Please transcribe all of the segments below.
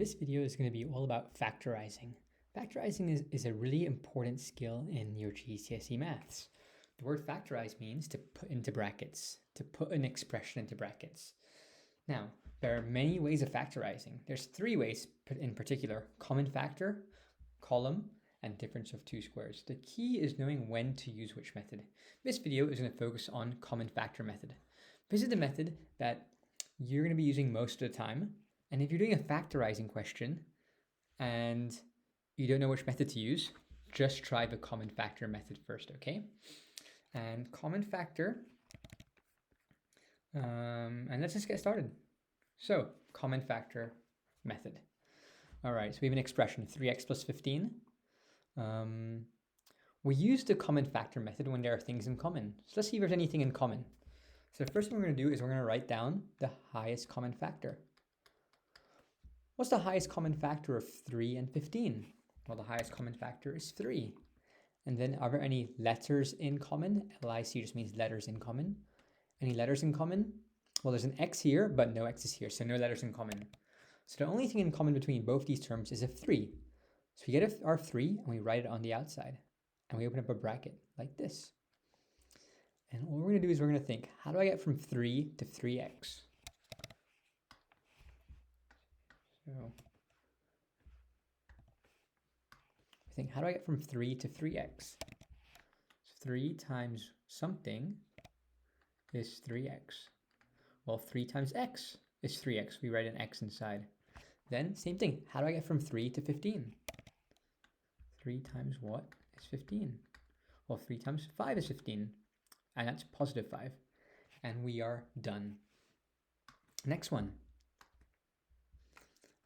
This video is going to be all about factorizing. Factorizing is a really important skill in your GCSE maths. The word factorize means to put into brackets, to put an expression into brackets. Now, there are many ways of factorizing. There's three ways in particular: common factor, column, and difference of two squares. The key is knowing when to use which method. This video is going to focus on common factor method. This is the method that you're going to be using most of the time. And if you're doing a factorizing question and you don't know which method to use, just try the common factor method first, okay? And common factor, and let's just get started. So, common factor method. All right, so we have an expression, 3x plus 15. We use the common factor method when there are things in common. So let's see if there's anything in common. So the first thing we're going to do is we're going to write down the highest common factor. What's the highest common factor of 3 and 15? Well, the highest common factor is 3. And then are there any letters in common? LIC just means letters in common. Any letters in common? Well, there's an X here, but no X's here, so no letters in common. So the only thing in common between both these terms is a 3. So we get our 3 and we write it on the outside. And we open up a bracket like this. And what we're going to do is we're going to think, how do I get from 3 to 3x? So we think, how do I get from 3 to 3x? So 3 times something is 3x. Well, 3 times x is 3x. We write an x inside. Then, same thing. How do I get from 3 to 15? 3 times what is 15? Well, 3 times 5 is 15. And that's positive 5. And we are done. Next one.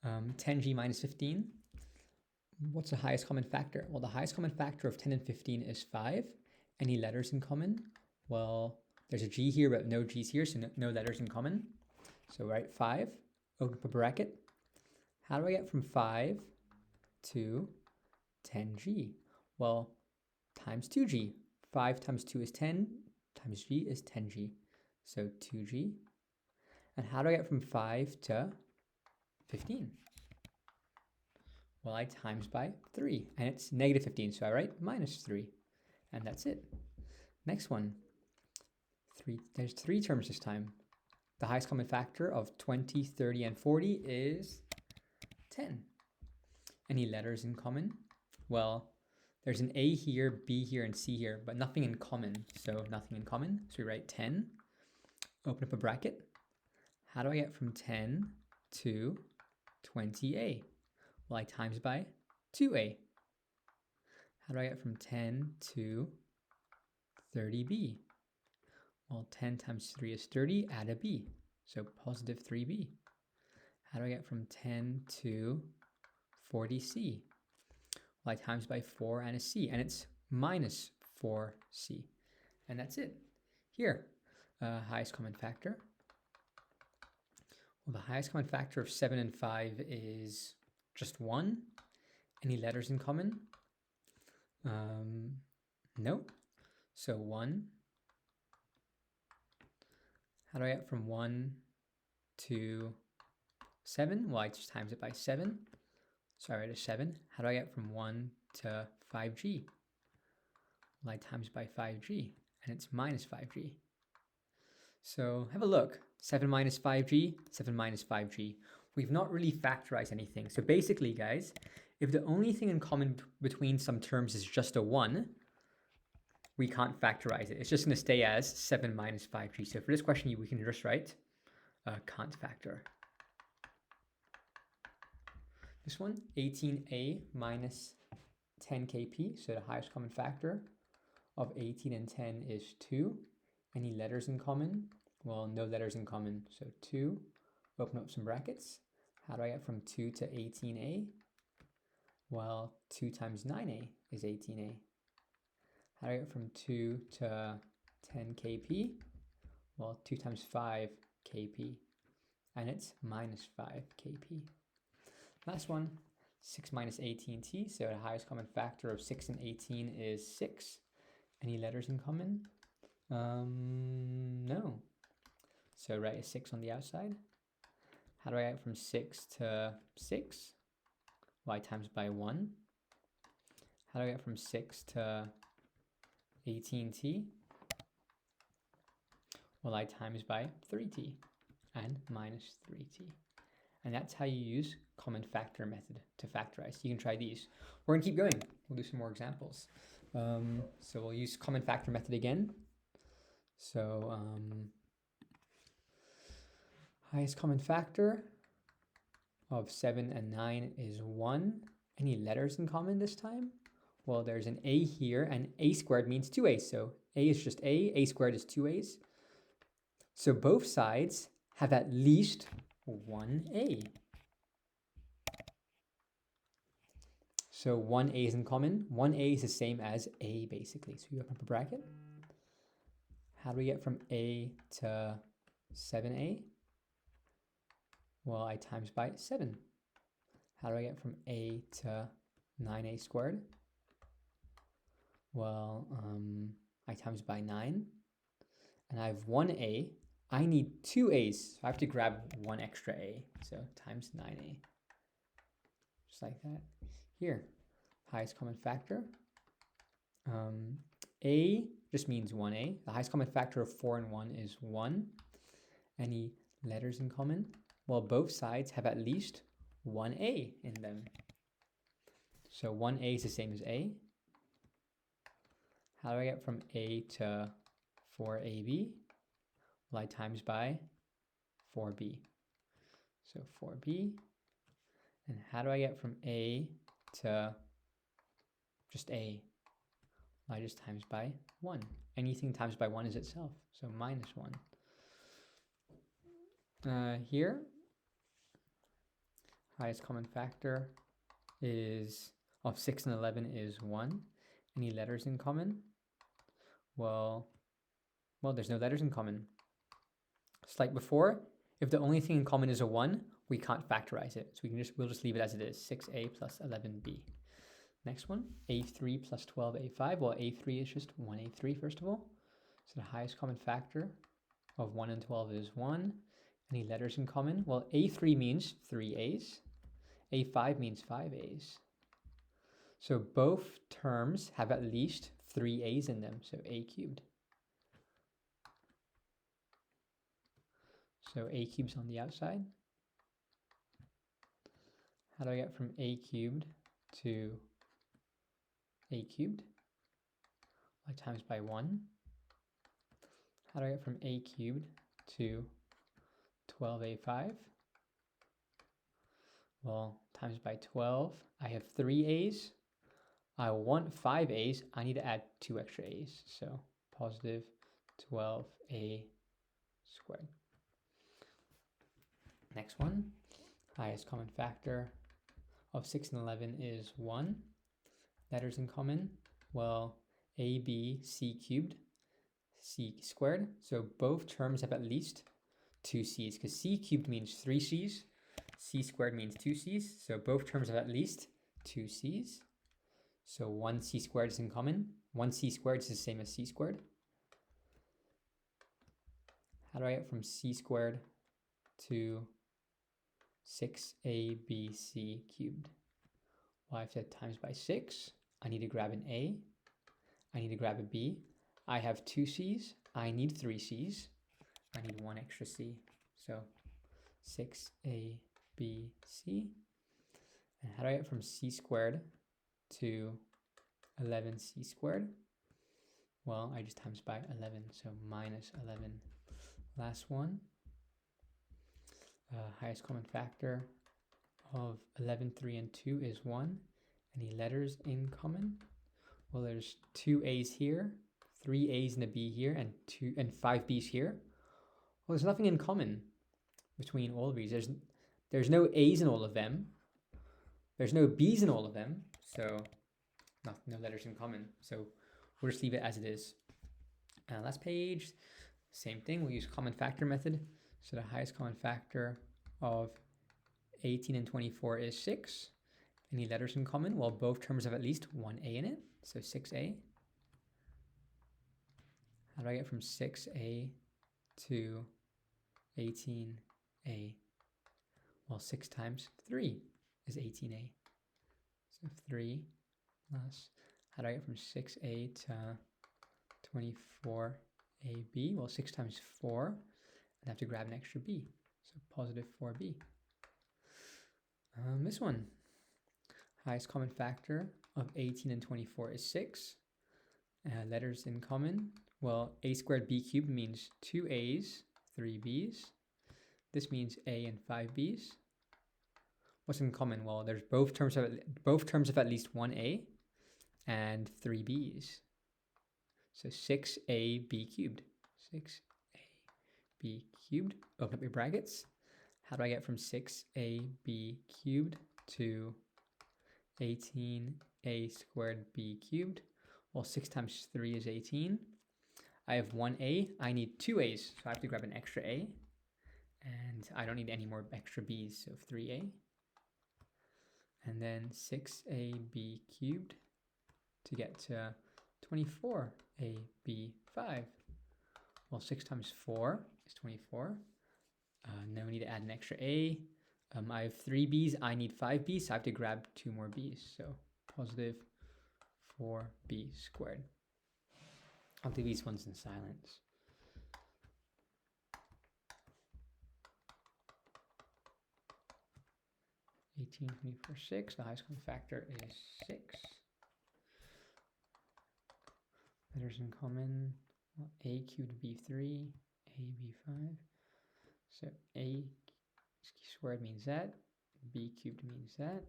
10g minus 15. What's the highest common factor? Well, the highest common factor of 10 and 15 is 5. Any letters in common? Well, there's a g here, but no g's here, so no letters in common. So write 5, open up a bracket. How do I get from 5 to 10g? Well, times 2g. 5 times 2 is 10, times g is 10g. So 2g. And how do I get from 5 to 15? Well, I times by 3, and it's negative 15, so I write minus 3, and that's it. Next one, there's 3 terms this time. The highest common factor of 20, 30, and 40 is 10. Any letters in common? Well, there's an A here, B here, and C here, but nothing in common, so nothing in common. So we write 10, open up a bracket. How do I get from 10 to 20a? Well, I times by 2a. How do I get from 10 to 30b? Well, 10 times 3 is 30, add a b, so positive 3b. How do I get from 10 to 40c? Well, I times by 4 and a c, and it's minus 4c. And that's it. Here, highest common factor. Well, the highest common factor of 7 and 5 is just 1. Any letters in common? No. So 1. How do I get from 1 to 7? Well, I just times it by 7. So I write a 7. How do I get from 1 to 5g? Well, I times by 5g, and it's minus 5g. So have a look. 7 minus 5g, 7 minus 5g. We've not really factorized anything. So basically, guys, if the only thing in common between some terms is just a 1, we can't factorize it. It's just going to stay as 7 minus 5g. So for this question, we can just write can't factor. This one, 18a minus 10kp. So the highest common factor of 18 and 10 is 2. Any letters in common? Well, no letters in common. So 2, open up some brackets. How do I get from 2 to 18a? Well, 2 times 9a is 18a. How do I get from 2 to 10kp? Well, 2 times 5kp, and it's minus 5kp. Last one, 6 minus 18t. So the highest common factor of 6 and 18 is 6. Any letters in common? No. So write a 6 on the outside. How do I get from 6 to 6? Well, I times by 1. How do I get from 6 to 18t? Well, I times by 3t and minus 3t. And that's how you use common factor method to factorize. You can try these. We're gonna keep going. We'll do some more examples. So we'll use common factor method again. So highest common factor of 7 and 9 is 1. Any letters in common this time? Well, there's an a here, and a squared means 2a's. So a is just a squared is 2a's. So both sides have at least 1a. So 1a is in common. 1a is the same as a, basically. So you open up a bracket. How do we get from a to 7a? Well, I times by 7. How do I get from a to 9a squared? Well, I times by 9. And I have 1a. I need 2a's, so I have to grab one extra a. So times 9a. Just like that. Here, highest common factor. A just means 1a. The highest common factor of 4 and 1 is 1. Any letters in common? Well, both sides have at least 1a in them. So 1a is the same as a. How do I get from a to 4ab? Well, I times by 4b. So 4b. And how do I get from a to just a? Well, I just times by 1. Anything times by 1 is itself. So minus 1. Here, highest common factor is of 6 and 11 is 1. Any letters in common? Well, there's no letters in common. Just like before, if the only thing in common is a 1, we can't factorize it. So we'll just leave it as it is, 6a plus 11b. Next one, a3 plus 12a5. Well, a3 is just 1a3 first of all. So the highest common factor of 1 and 12 is 1. Any letters in common? Well, a3 means 3a's. a5 means 5a's. So both terms have at least 3a's in them, so a cubed. So a cube's on the outside. How do I get from a cubed to a cubed? I times by 1. How do I get from a cubed to 12a5? Well, times by 12, I have 3a's. I want 5a's. I need to add 2 extra a's. So positive 12a squared. Next one, highest common factor of 6 and 11 is 1. Letters in common, well, a, b, c cubed, c squared. So both terms have at least 2 c's, because c cubed means 3 c's, c squared means 2 c's. So both terms have at least 2 c's. So 1 c squared is in common. 1 c squared is the same as c squared. How do I get from c squared to 6abc cubed? Well, I have to times by 6. I need to grab an a. I need to grab a b. I have 2 c's. I need 3 c's. I need 1 extra c. So 6abc. And how do I get from c squared to 11c squared? Well, I just times by 11, so minus 11. Last one. Highest common factor of 11, 3, and 2 is 1. Any letters in common? Well, there's 2 a's here, 3 a's and a b here, and 5 b's here. Well, there's nothing in common between all of these. There's no a's in all of them. There's no b's in all of them. So no letters in common. So we'll just leave it as it is. Last page, same thing. We'll use common factor method. So the highest common factor of 18 and 24 is 6. Any letters in common? Well, both terms have at least 1a in it. So 6a. How do I get from 6a to 18a? Well, 6 times 3 is 18a. So 3 plus, how do I get from 6a to 24ab? Well, 6 times 4, I'd have to grab an extra b. So positive 4b. This one, highest common factor of 18 and 24 is 6. Letters in common. Well, a squared b cubed means 2 a's, 3 b's. This means a and 5 b's. What's in common? Well, there's both terms of at least 1 a and 3 b's. So 6ab cubed. 6ab cubed. Open up your brackets. How do I get from 6ab cubed to 18a squared b cubed? Well, 6 times 3 is 18. I have 1a. I need 2 a's, so I have to grab an extra a. And I don't need any more extra b's, so 3a. And then 6ab cubed to get to 24ab5. Well, 6 times 4 is 24. No need to add an extra a. I have 3 b's. I need 5 b's, so I have to grab 2 more b's. So positive 4b squared. I'll do these ones in silence. (18, 24, 6). The highest common factor is 6. Letters in common. Well, a cubed b3, ab5. So a squared means that. B cubed means that.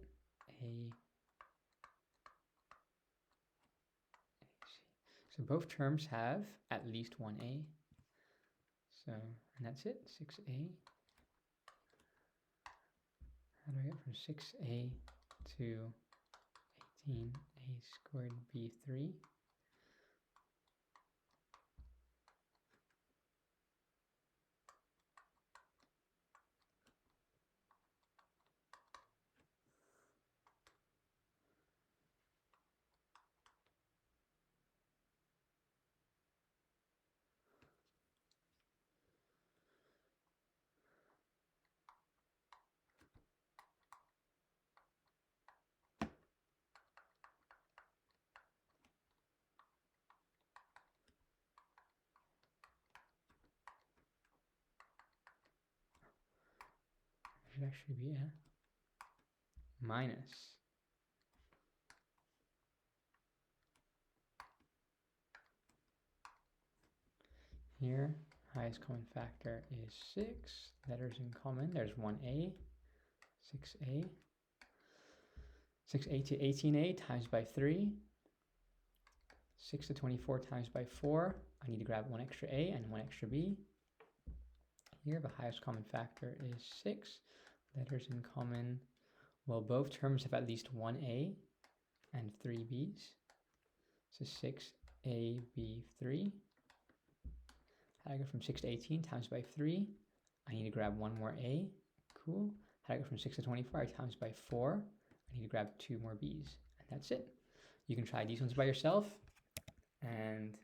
So both terms have at least 1a. So, and that's it, 6a. How do I get from 6a to 18a squared b3? Should actually be a minus. Here, highest common factor is 6. Letters in common, there's 1a, 6a. 6a to 18a times by 3. 6 to 24 times by 4. I need to grab 1 extra a and 1 extra b. Here, the highest common factor is 6. Letters in common. Well, both terms have at least 1a and 3 b's. So 6ab3. How do I go from 6 to 18 times by 3? I need to grab 1 more a. Cool. How do I go from 6 to 24 times by 4? I need to grab 2 more b's. And that's it. You can try these ones by yourself. And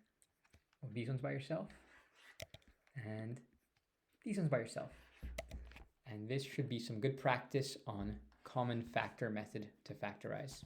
these ones by yourself. And these ones by yourself. And this should be some good practice on common factor method to factorize.